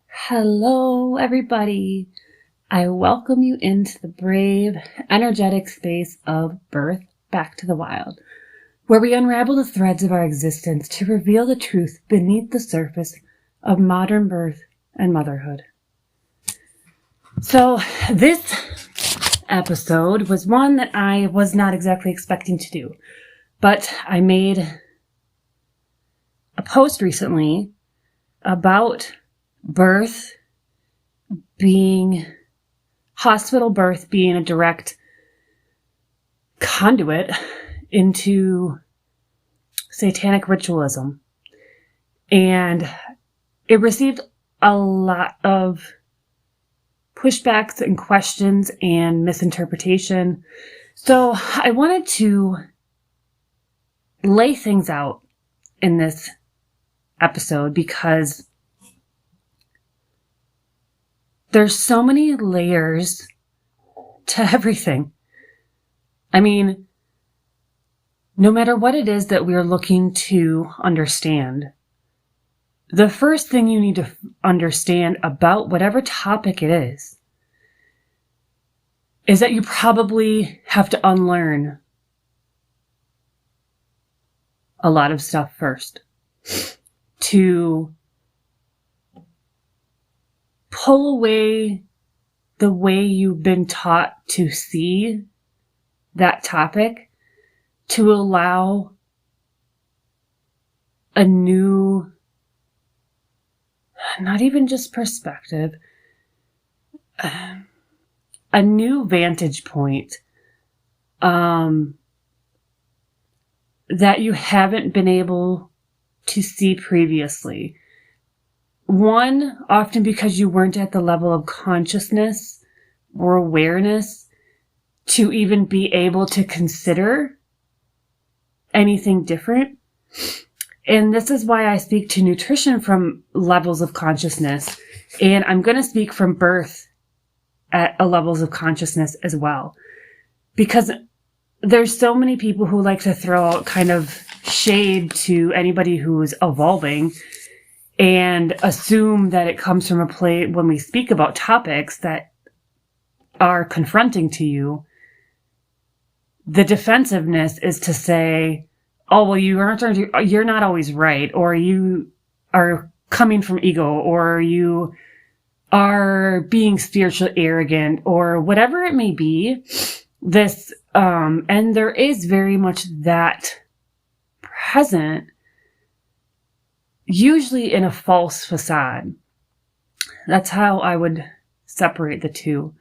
Hello, everybody. I welcome you into the brave, energetic space of birth back to the wild, where we unravel the threads of our existence to reveal the truth beneath the surface of modern birth and motherhood. So this episode was one that I was not exactly expecting to do, but I made a post recently about hospital birth being a direct conduit into satanic ritualism. And it received a lot of pushbacks and questions and misinterpretation. So I wanted to lay things out in this episode because there's so many layers to everything. I mean, no matter what it is that we're looking to understand, the first thing you need to understand about whatever topic it is that you probably have to unlearn a lot of stuff first to pull away the way you've been taught to see that topic to allow a new, not even just perspective, a new vantage point that you haven't been able to see previously. One, often because you weren't at the level of consciousness or awareness to even be able to consider anything different. And this is why I speak to nutrition from levels of consciousness. And I'm going to speak from birth at levels of consciousness as well. Because there's so many people who like to throw out kind of shade to anybody who's evolving and assume that it comes from a place when we speak about topics that are confronting to you. The defensiveness is to say, oh, well, you're not always right, or you are coming from ego, or you are being spiritually arrogant, or whatever it may be. And there is very much that present, usually in a false facade. That's how I would separate the two.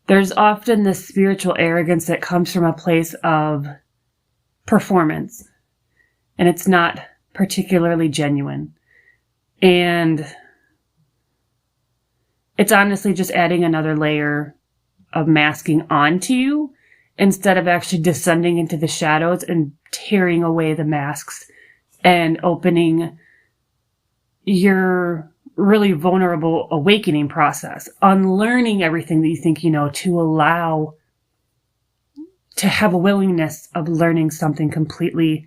There's often this spiritual arrogance that comes from a place of performance, and it's not particularly genuine. And it's honestly just adding another layer of masking onto you instead of actually descending into the shadows and tearing away the masks and opening your really vulnerable awakening process, unlearning everything that you think you know to allow to have a willingness of learning something completely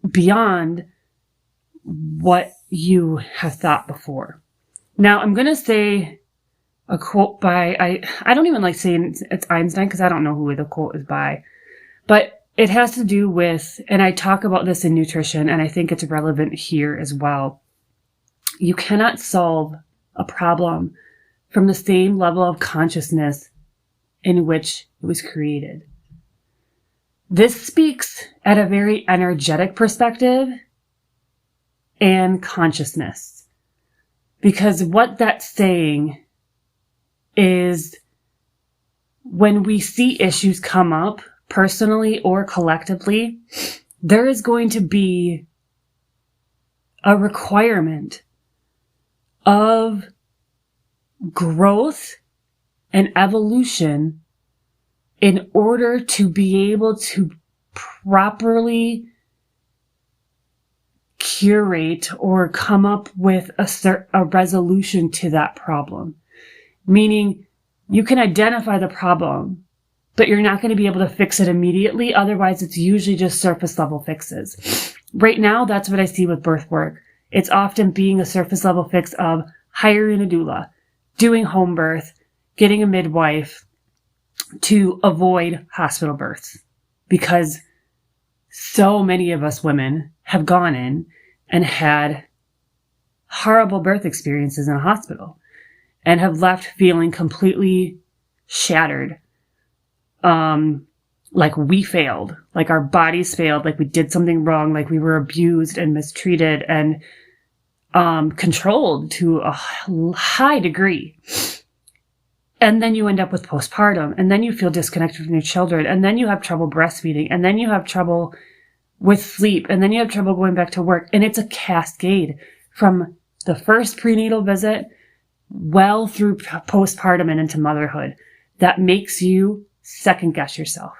beyond what you have thought before. Now, I'm going to say a quote by, I don't even like saying it's Einstein because I don't know who the quote is by, but it has to do with, and I talk about this in nutrition, and I think it's relevant here as well. You cannot solve a problem from the same level of consciousness in which it was created. This speaks at a very energetic perspective and consciousness. Because what that's saying is when we see issues come up, personally or collectively, there is going to be a requirement of growth and evolution in order to be able to properly curate or come up with a resolution to that problem. Meaning, you can identify the problem, but you're not going to be able to fix it immediately. Otherwise, it's usually just surface level fixes. Right now, that's what I see with birth work. It's often being a surface level fix of hiring a doula, doing home birth, getting a midwife to avoid hospital births. Because so many of us women have gone in and had horrible birth experiences in a hospital and have left feeling completely shattered. Like we failed, like our bodies failed, like we did something wrong, like we were abused and mistreated and controlled to a high degree. And then you end up with postpartum, and then you feel disconnected from your children, and then you have trouble breastfeeding, and then you have trouble with sleep, and then you have trouble going back to work. And it's a cascade from the first prenatal visit well through postpartum and into motherhood that makes you second guess yourself.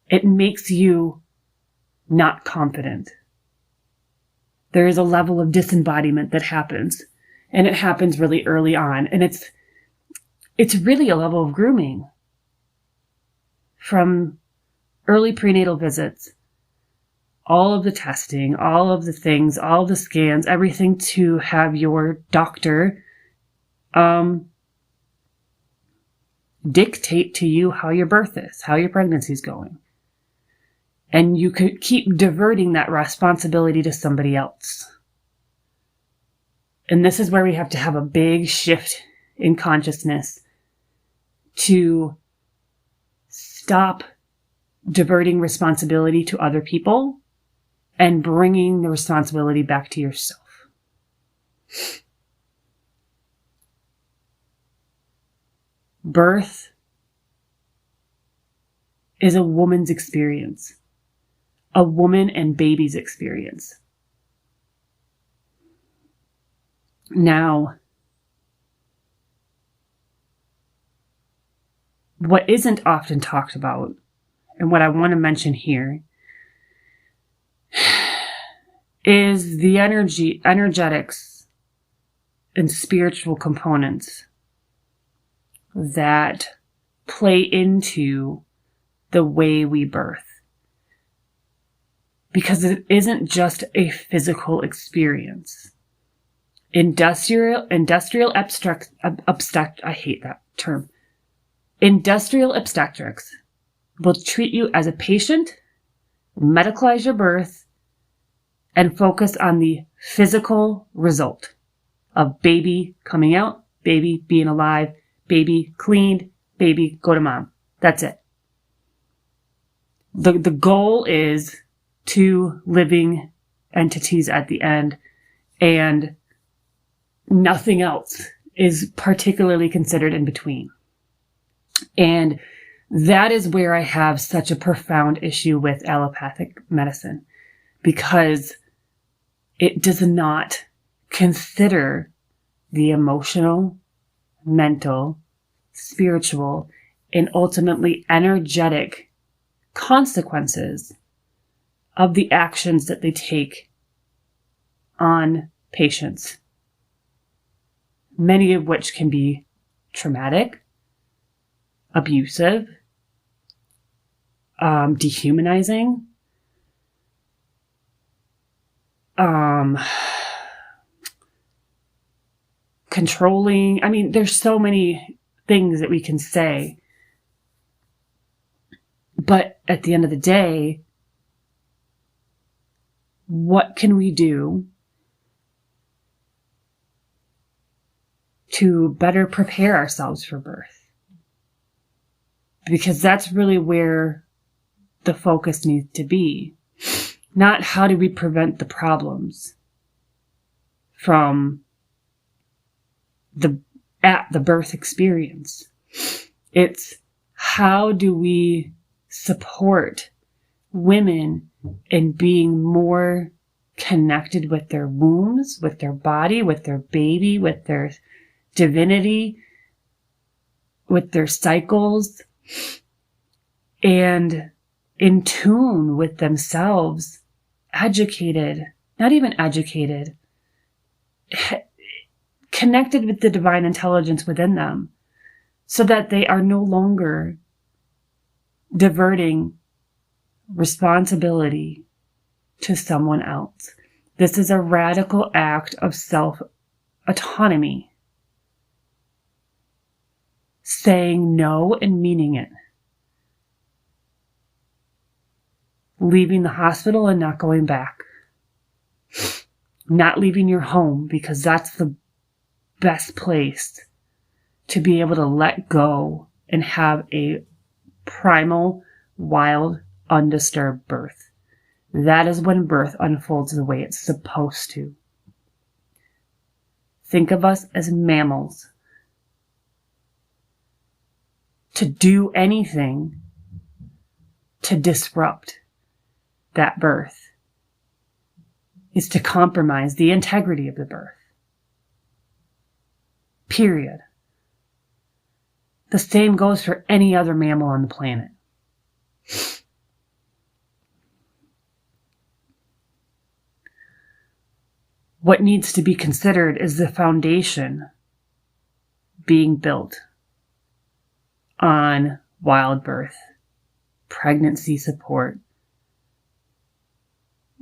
It makes you not confident. There is a level of disembodiment that happens, and it happens really early on. And it's really a level of grooming from early prenatal visits, all of the testing, all of the things, all the scans, everything to have your doctor dictate to you how your birth is, how your pregnancy is going. And you could keep diverting that responsibility to somebody else. And this is where we have to have a big shift in consciousness to stop diverting responsibility to other people and bringing the responsibility back to yourself. Birth is a woman's experience, a woman and baby's experience. Now, what isn't often talked about, and what I want to mention here, is the energetics and spiritual components that play into the way we birth. Because it isn't just a physical experience. Industrial obstetrics, I hate that term. Industrial obstetrics will treat you as a patient, medicalize your birth, and focus on the physical result of baby coming out, baby being alive, baby cleaned, baby go to mom. That's it. The goal is 2 living entities at the end, and nothing else is particularly considered in between. And that is where I have such a profound issue with allopathic medicine, because it does not consider the emotional, mental, spiritual, and ultimately energetic consequences of the actions that they take on patients, many of which can be traumatic, abusive, dehumanizing, controlling. I mean, there's so many things that we can say. But at the end of the day, what can we do to better prepare ourselves for birth? Because that's really where the focus needs to be. Not how do we prevent the problems from the birth experience. It's how do we support women in being more connected with their wombs, with their body, with their baby, with their divinity, with their cycles, and in tune with themselves, educated, not even educated, connected with the divine intelligence within them, so that they are no longer diverting responsibility to someone else. This is a radical act of self-autonomy. Saying no and meaning it. Leaving the hospital and not going back. Not leaving your home, because that's the best place to be able to let go and have a primal, wild, undisturbed birth. That is when birth unfolds the way it's supposed to. Think of us as mammals. To do anything to disrupt that birth is to compromise the integrity of the birth. Period. The same goes for any other mammal on the planet. What needs to be considered is the foundation being built on wild birth, pregnancy support,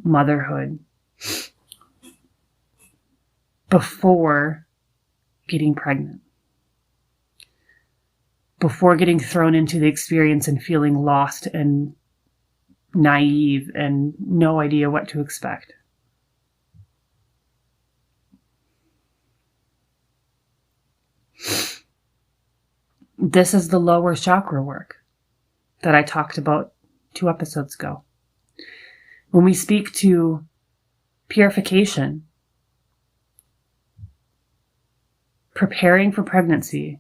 motherhood, before getting pregnant, before getting thrown into the experience and feeling lost and naive and no idea what to expect. This is the lower chakra work that I talked about 2 episodes ago. When we speak to purification, preparing for pregnancy,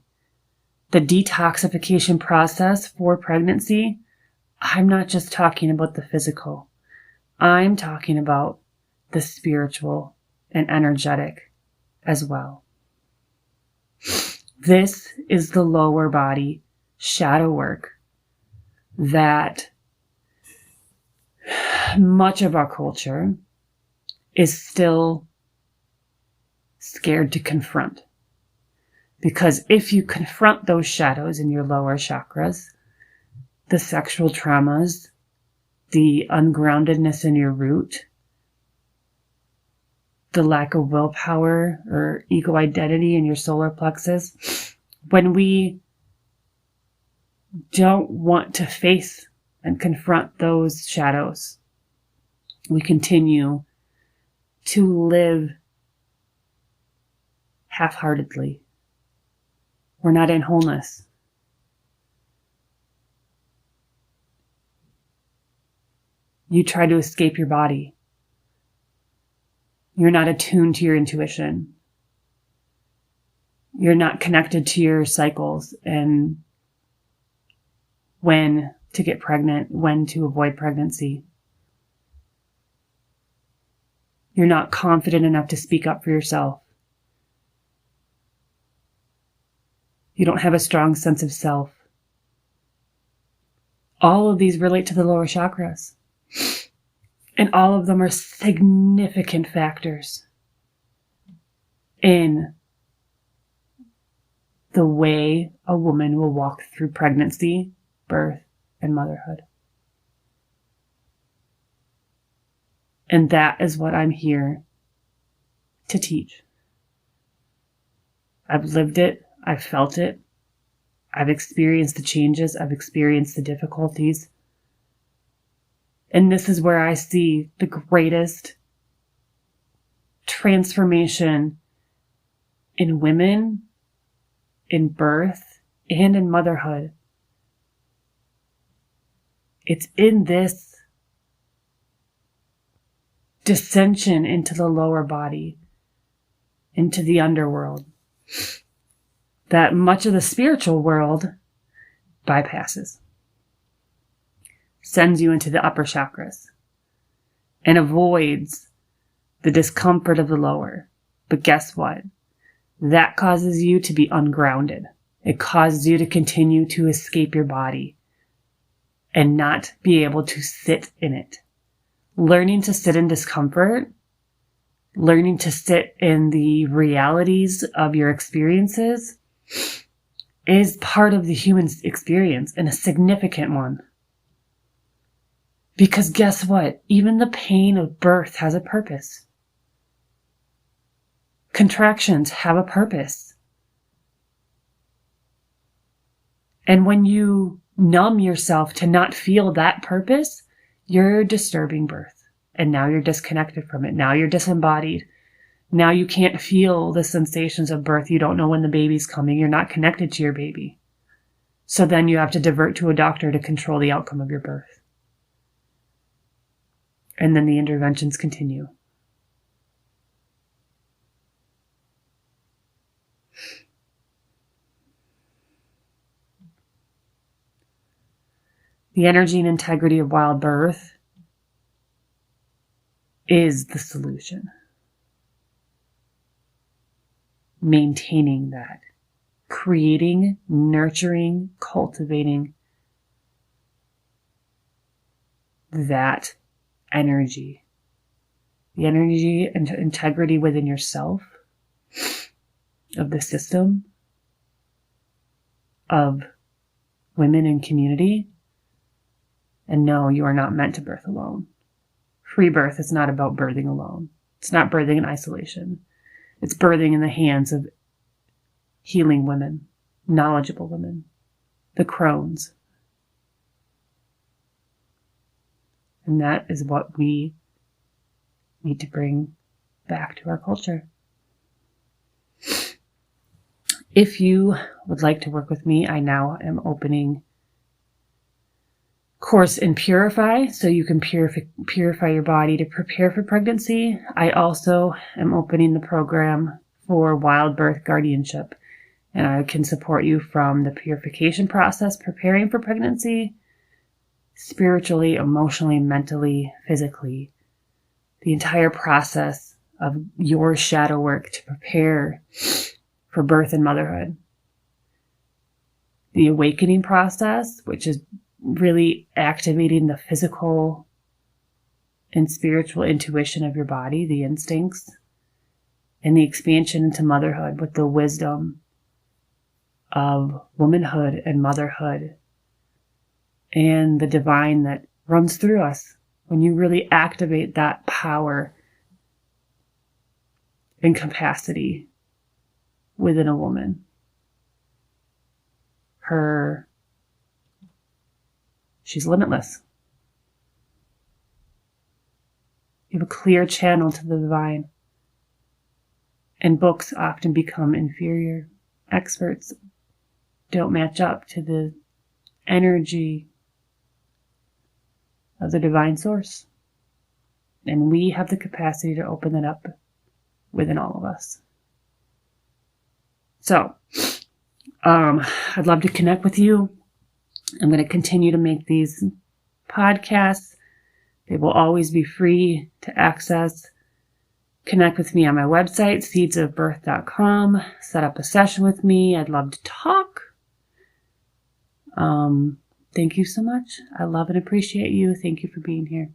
the detoxification process for pregnancy, I'm not just talking about the physical. I'm talking about the spiritual and energetic as well. This is the lower body shadow work that much of our culture is still scared to confront. Because if you confront those shadows in your lower chakras, the sexual traumas, the ungroundedness in your root, the lack of willpower or ego identity in your solar plexus, when we don't want to face and confront those shadows, we continue to live half-heartedly. We're not in wholeness. You try to escape your body. You're not attuned to your intuition. You're not connected to your cycles and when to get pregnant, when to avoid pregnancy. You're not confident enough to speak up for yourself. You don't have a strong sense of self. All of these relate to the lower chakras. And all of them are significant factors in the way a woman will walk through pregnancy, birth, and motherhood. And that is what I'm here to teach. I've lived it. I've felt it. I've experienced the changes. I've experienced the difficulties. And this is where I see the greatest transformation in women, in birth, and in motherhood. It's in this dissension into the lower body, into the underworld, that much of the spiritual world bypasses. Sends you into the upper chakras and avoids the discomfort of the lower. But guess what? That causes you to be ungrounded. It causes you to continue to escape your body and not be able to sit in it. Learning to sit in discomfort, learning to sit in the realities of your experiences is part of the human experience and a significant one. Because guess what? Even the pain of birth has a purpose. Contractions have a purpose. And when you numb yourself to not feel that purpose, you're disturbing birth. And now you're disconnected from it. Now you're disembodied. Now you can't feel the sensations of birth. You don't know when the baby's coming. You're not connected to your baby. So then you have to divert to a doctor to control the outcome of your birth. And then the interventions continue. The energy and integrity of wild birth is the solution. Maintaining that. Creating, nurturing, cultivating that energy. The energy and integrity within yourself, of the system, of women in community. And no, you are not meant to birth alone. Free birth is not about birthing alone. It's not birthing in isolation. It's birthing in the hands of healing women, knowledgeable women, the crones. And that is what we need to bring back to our culture. If you would like to work with me, I now am opening course in Purify, so you can purify your body to prepare for pregnancy. I also am opening the program for wild birth guardianship, and I can support you from the purification process, preparing for pregnancy, spiritually, emotionally, mentally, physically, the entire process of your shadow work to prepare for birth and motherhood. The awakening process, which is really activating the physical and spiritual intuition of your body, the instincts, and the expansion into motherhood with the wisdom of womanhood and motherhood and the divine that runs through us when you really activate that power and capacity within a woman. She's limitless. You have a clear channel to the divine. And books often become inferior. Experts don't match up to the energy of the divine source. And we have the capacity to open that up within all of us. So, I'd love to connect with you. I'm going to continue to make these podcasts. They will always be free to access. Connect with me on my website, seedsofbirth.com. Set up a session with me. I'd love to talk. Thank you so much. I love and appreciate you. Thank you for being here.